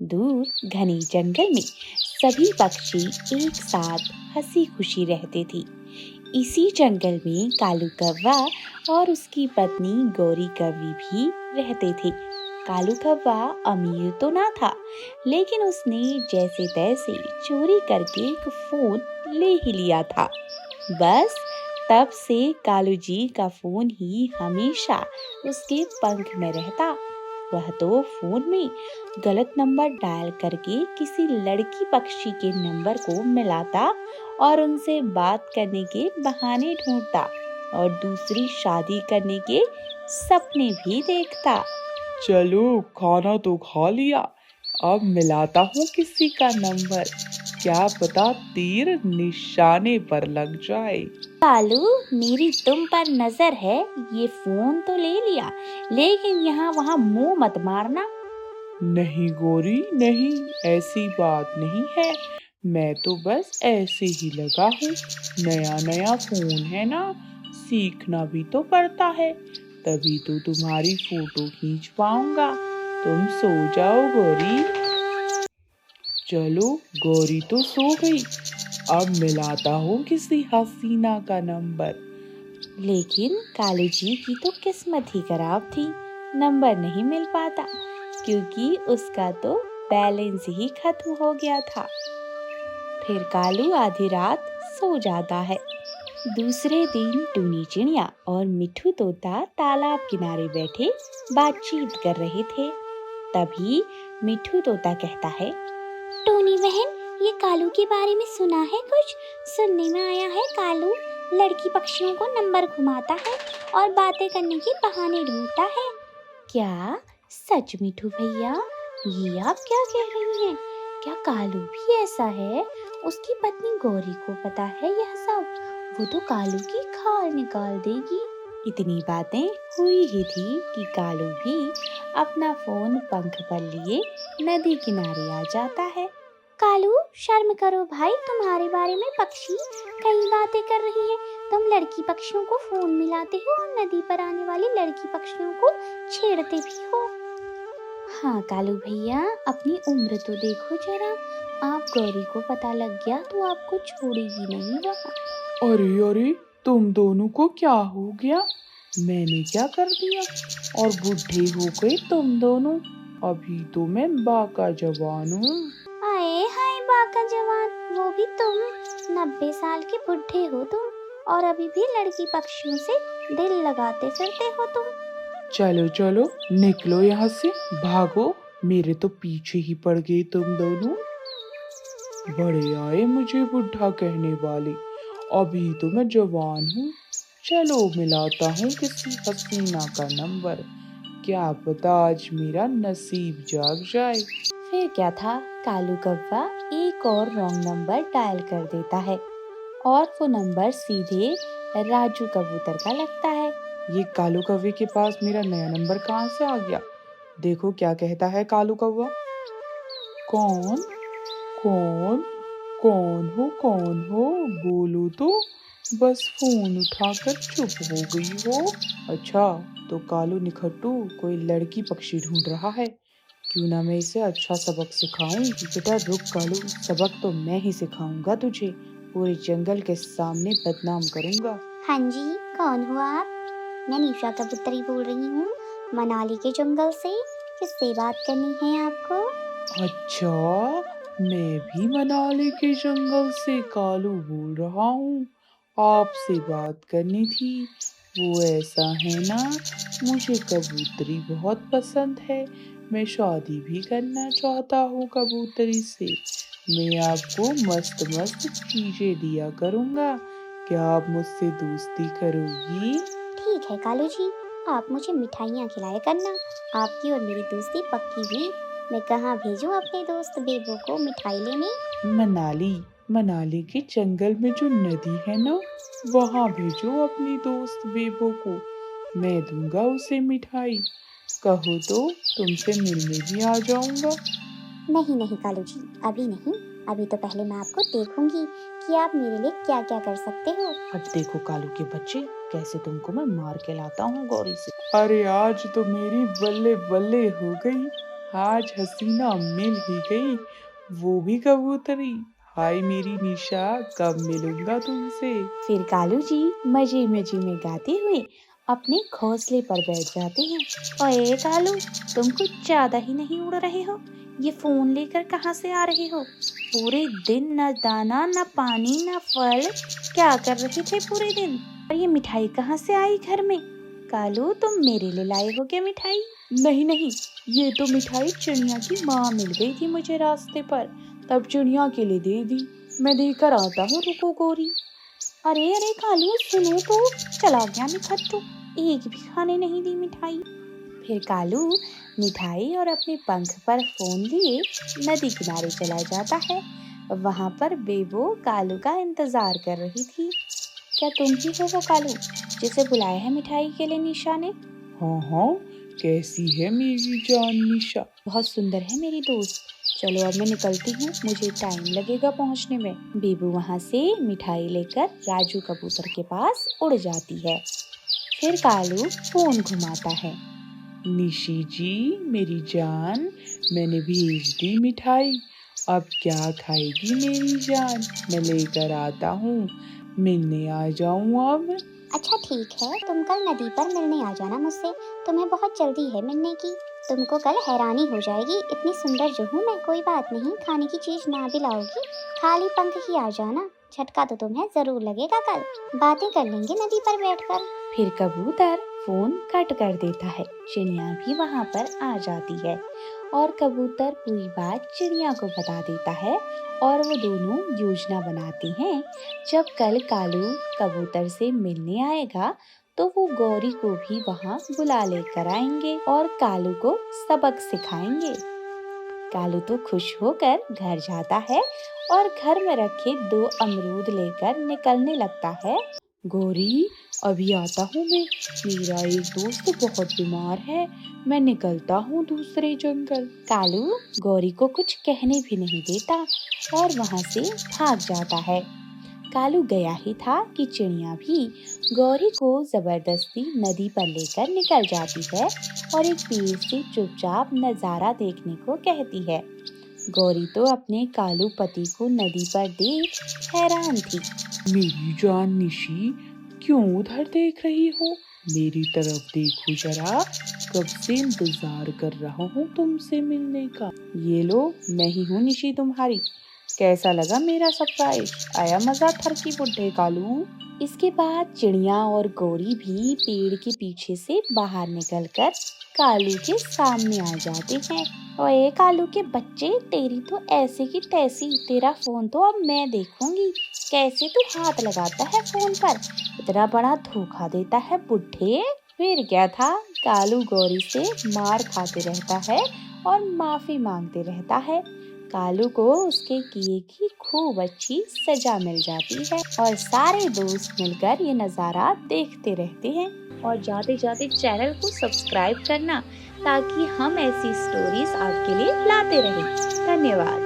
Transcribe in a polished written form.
दूर घने जंगल में सभी पक्षी एक साथ हंसी खुशी रहते थे। इसी जंगल में कालू कौवा और उसकी पत्नी गौरी कौवी भी रहते थे। कालू कौवा अमीर तो ना था, लेकिन उसने जैसे तैसे चोरी करके एक फोन ले ही लिया था। बस तब से कालू जी का फोन ही हमेशा उसके पंख में रहता। वह तो फोन में गलत नंबर डायल करके किसी लड़की पक्षी के नंबर को मिलाता और उनसे बात करने के बहाने ढूंढता और दूसरी शादी करने के सपने भी देखता। चलो, खाना तो खा लिया, अब मिलाता हूँ किसी का नंबर। क्या पता तीर निशाने पर लग जाए। कालू, मेरी तुम पर नजर है। ये फोन तो ले लिया, लेकिन यहाँ वहाँ मुंह मत मारना। नहीं गौरी, नहीं, ऐसी बात नहीं है। मैं तो बस ऐसे ही लगा हूँ। नया नया फोन है ना, सीखना भी तो पड़ता है। तभी तो तुम्हारी फोटो खींच पाऊंगा। तुम सो जाओ गौरी। चलो, गौरी तो सो गई। अब मिलाता हूँ किसी हसीना का नंबर। लेकिन कालू जी की तो किस्मत ही खराब थी। नंबर नहीं मिल पाता, क्योंकि उसका तो बैलेंस ही खत्म हो गया था। फिर कालू आधी रात सो जाता है। दूसरे दिन टूनी चिड़िया और मिठू तोता तालाब किनारे बैठे बातचीत कर रहे थे। तभी मिठू तोता कहता है, टूनी बहन, ये कालू के बारे में सुना है कुछ? सुनने में आया है कालू लड़की पक्षियों को नंबर घुमाता है और बातें करने के बहाने ढूंढता है। क्या सच मिठू भैया? ये आप क्या कह रही हैं? क्या कालू भी ऐसा है? उसकी पत्नी गौरी को पता है यह सब? वो तो कालू की खाल निकाल देगी। इतनी बातें हुई ही थी कि कालू भी अपना फोन पंख पर लिए नदी किनारे आ जाता है। कालू, शर्म करो भाई, तुम्हारे बारे में पक्षी कई बातें कर रही है। तुम लड़की पक्षियों को फोन मिलाते हो और नदी पर आने वाली लड़की पक्षियों को छेड़ते भी हो। हाँ कालू भैया, अपनी उम्र तो देखो जरा। आप गौरी को पता लग गया तो आपको छोड़ेगी नहीं वहाँ। अरे अरे, तुम दोनों को क्या हो गया? मैंने क्या कर दिया? और बुढ़े हो गए तुम दोनों। अभी तो मैं बाका जवान हूँ। आए हाय बाका जवान, वो भी तुम? 90 साल के बुढ़े हो तुम, और अभी भी लड़की पक्षियों से दिल लगाते फिरते हो तुम। चलो चलो, निकलो यहाँ से, भागो। मेरे तो पीछे ही पड़ गए तुम दोनों। बड़े आए मुझे बुढ़ा कहने वाले। अभी तो मैं जवान हूँ। चलो, मिलाता हूँ किसी हसीना का नंबर। क्या पता आज मेरा नसीब जाग जाए। फिर क्या था, कालू कौवा एक और रॉन्ग नंबर डायल कर देता है और वो नंबर सीधे राजू कबूतर का लगता है। ये कालू कौवे के पास मेरा नया नंबर कहाँ से आ गया? देखो क्या कहता है कालू कौवा। कौन? कौन? कौन हो? बोलो तो। बस फोन उठाकर चुप हो गई हो। अच्छा, तो कालू निखट्टू कोई लड़की पक्षी ढूंढ रहा है। क्यों ना मैं इसे अच्छा सबक सिखाऊं। बेटा रुक कालू, सबक तो मैं ही सिखाऊंगा तुझे। पूरे जंगल के सामने बदनाम करूंगा। हाँ जी, कौन हो आप? मैं निशा कबूतरी बोल रही हूँ, मनाली के जंगल से। किससे बात करनी है आपको? अच्छा, मैं भी मनाली के जंगल से कालू बोल रहा हूँ। आपसे बात करनी थी। वो ऐसा है ना, मुझे कबूतरी बहुत पसंद है। मैं शादी भी करना चाहता हूँ कबूतरी से। मैं आपको मस्त मस्त चीजें दिया करूँगा। क्या आप मुझसे दोस्ती करोगी? ठीक है कालू जी, आप मुझे मिठाइयाँ खिलाया करना। आपकी और मेरी दोस्ती पक्की हुई। मैं कहाँ भेजूँ अपने दोस्त बेबो को मिठाई लेने? मनाली। मनाली के जंगल में जो नदी है ना, वहां भेजो अपनी दोस्त बेबो को। मैं दूंगा उसे मिठाई। कहो तो तुमसे मिलने भी आ जाऊंगा। नहीं नहीं कालू जी, अभी नहीं। अभी तो पहले मैं आपको देखूंगी कि आप मेरे लिए क्या क्या कर सकते हो। अब देखो कालू के बच्चे, कैसे तुमको मैं मार के लाता हूँ गौरी से। अरे आज तो मेरी बल्ले बल्ले हो गई। आज हसीना मिल ही गई, वो भी कबूतरी। हाय मेरी निशा, कब मिलूंगा तुमसे। फिर कालू जी मजे मजे में गाते हुए अपने घोंसले पर बैठ जाते हैं। ओए कालू, तुम कुछ ज्यादा ही नहीं उड़ रहे हो? ये फोन लेकर कहाँ से आ रहे हो? पूरे दिन न दाना न पानी न फल, क्या कर रहे थे पूरे दिन? और ये मिठाई कहाँ से आई घर में? कालू, तुम मेरे लिए लाए हो क्या मिठाई? नहीं नहीं, ये तो मिठाई चिड़िया की माँ मिल गई थी मुझे रास्ते पर, तब चिड़िया के लिए दे दी। मैं देकर आता हूँ, रुको गोरी। अरे अरे कालू, सुनो तो, चला गया निखट्टू, एक भी खाने नहीं दी मिठाई। फिर कालू मिठाई और अपने पंख पर फोन लिए नदी किनारे चला जाता है। वहां पर बेबो कालू का इंतजार कर रही थी। क्या तुम ही हो वो कालू जिसे बुलाया है मिठाई के लिए निशा ने? हाँ हाँ, कैसी है मेरी जान निशा? बहुत सुंदर है मेरी दोस्त। चलो अब मैं निकलती हूँ, मुझे टाइम लगेगा पहुँचने में। बेबू वहाँ से मिठाई लेकर राजू कबूतर के पास उड़ जाती है। फिर कालू फोन घुमाता है। निशी जी मेरी जान, मैंने भेज दी मिठाई, अब क्या खाएगी मेरी जान? मैं लेकर आता हूँ, मिलने आ जाऊँ अब। अच्छा ठीक है, तुम कल नदी पर मिलने आ जाना मुझसे। तुम्हें बहुत जल्दी है मिलने की। तुमको कल हैरानी हो जाएगी, इतनी सुंदर जो हूँ मैं। कोई बात नहीं, खाने की चीज ना भी लाओगी, खाली पंख ही आ जाना। झटका तो तुम्हें जरूर लगेगा कल। बातें कर लेंगे नदी पर बैठकर। फिर कबूतर फोन कट कर देता है। चिड़िया भी वहाँ पर आ जाती है और कबूतर पूरी बात चिड़िया को बता देता है और वो दोनों योजना बनाते हैं। जब कल कालू कबूतर से मिलने आएगा तो वो गौरी को भी वहाँ बुला लेकर आएंगे और कालू को सबक सिखाएंगे। कालू तो खुश होकर घर जाता है और घर में रखे 2 अमरूद लेकर निकलने लगता है। गौरी, अभी आता हूँ मैं, मेरा एक दोस्त बहुत बीमार है, मैं निकलता हूँ दूसरे जंगल। कालू गौरी को कुछ कहने भी नहीं देता और वहाँ से भाग जाता है। कालू गया ही था कि चिड़िया भी गौरी को जबरदस्ती नदी पर लेकर निकल जाती है और एक पेड़ से चुपचाप नजारा देखने को कहती है। गौरी तो अपने कालू पति को नदी पर देख हैरान थी। मेरी जान निशी, क्यों उधर देख रही हो? मेरी तरफ देखो जरा, कब से इंतजार कर रहा हूँ तुमसे मिलने का। ये लो, मैं ही हूँ निशी तुम्हारी। कैसा लगा मेरा सरप्राइज? आया मजा थरकी बुड्ढे कालू? इसके बाद चिड़िया और गौरी भी पेड़ के पीछे से बाहर निकलकर कालू के सामने आ जाते हैं। ओए कालू के बच्चे, तेरी तो ऐसे की तैसी, तेरा फोन तो अब मैं देखूंगी। कैसे तू हाथ लगाता है फोन पर? इतना बड़ा धोखा देता है बुड्ढे। फिर क्या था, कालू गौरी से मार खाते रहता है और माफी मांगते रहता है। कालू को उसके किए की खूब अच्छी सजा मिल जाती है और सारे दोस्त मिलकर ये नज़ारा देखते रहते हैं। और जाते जाते चैनल को सब्सक्राइब करना ताकि हम ऐसी स्टोरीज आपके लिए लाते रहें। धन्यवाद।